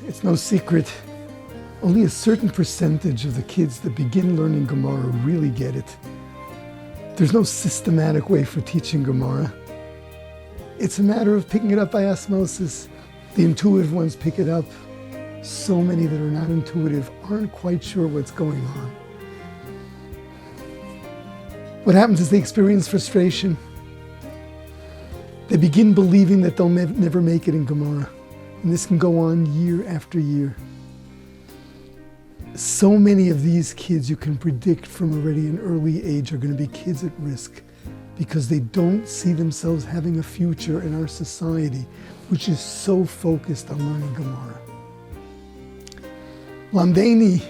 It's no secret, only a certain percentage of the kids that begin learning Gemara really get it. There's no systematic way for teaching Gemara. It's a matter of picking it up by osmosis. The intuitive ones pick it up. So many that are not intuitive aren't quite sure what's going on. What happens is they experience frustration. They begin believing that they'll never make it in Gemara. And this can go on year after year. So many of these kids you can predict from already an early age are going to be kids at risk because they don't see themselves having a future in our society, which is so focused on learning Gemara. Lamdani,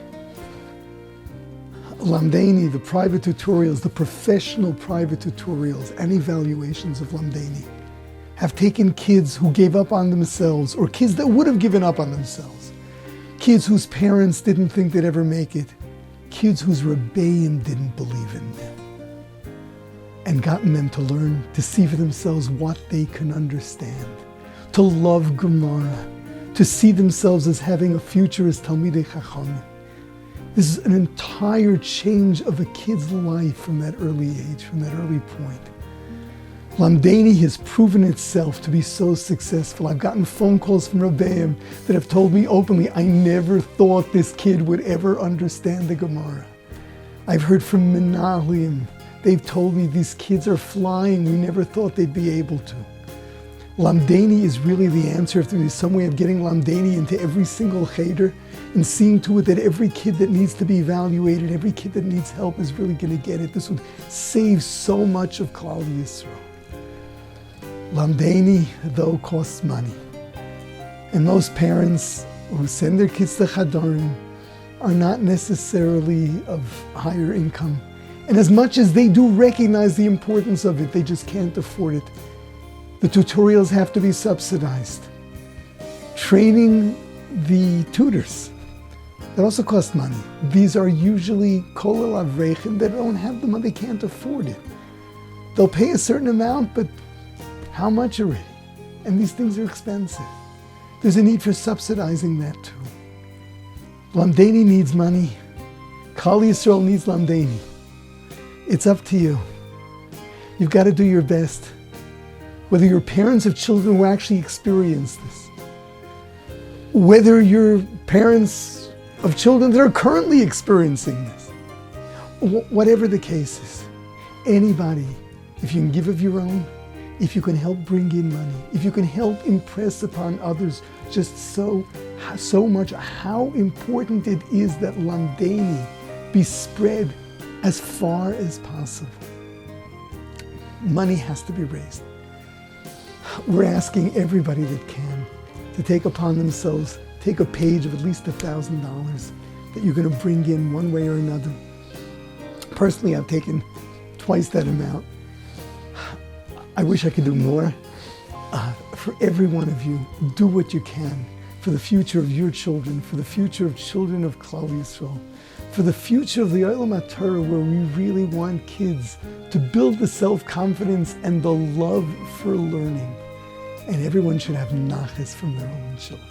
the private tutorials, the professional private tutorials and evaluations of Lamdani have taken kids who gave up on themselves or kids that would have given up on themselves, kids whose parents didn't think they'd ever make it, kids whose rebbeim didn't believe in them, and gotten them to learn to see for themselves what they can understand, to love Gemara, to see themselves as having a future as Talmidei Chachamim. This is an entire change of a kid's life from that early age, from that early point. Lamdani has proven itself to be so successful. I've gotten phone calls from rebbeim that have told me openly, I never thought this kid would ever understand the Gemara. I've heard from menalim. They've told me these kids are flying. We never thought they'd be able to. Lamdani is really the answer. If there's some way of getting Lamdani into every single cheder and seeing to it that every kid that needs to be evaluated, every kid that needs help is really going to get it, this would save so much of Klal Yisrael. Lamdani, though, costs money. And most parents who send their kids to Chadarim are not necessarily of higher income. And as much as they do recognize the importance of it, they just can't afford it. The tutorials have to be subsidized. Training the tutors, that also costs money. These are usually kolel avreichim that don't have the money, they can't afford it. They'll pay a certain amount, but how much already? And these things are expensive. There's a need for subsidizing that too. Lamdani needs money. Klal Yisrael needs Lamdani. It's up to you. You've got to do your best. Whether you're parents of children who actually experience this, whether you're parents of children that are currently experiencing this, whatever the case is, anybody, if you can give of your own, if you can help bring in money, if you can help impress upon others just so much how important it is that Lamdani be spread as far as possible. Money has to be raised. We're asking everybody that can to take upon themselves, take a page of at least $1,000 that you're going to bring in one way or another. Personally, I've taken twice that amount. I wish I could do more. For every one of you, do what you can for the future of your children, for the future of children of Klal Yisrael, for the future of the Olam HaTorah, where we really want kids to build the self-confidence and the love for learning. And everyone should have nachas from their own children.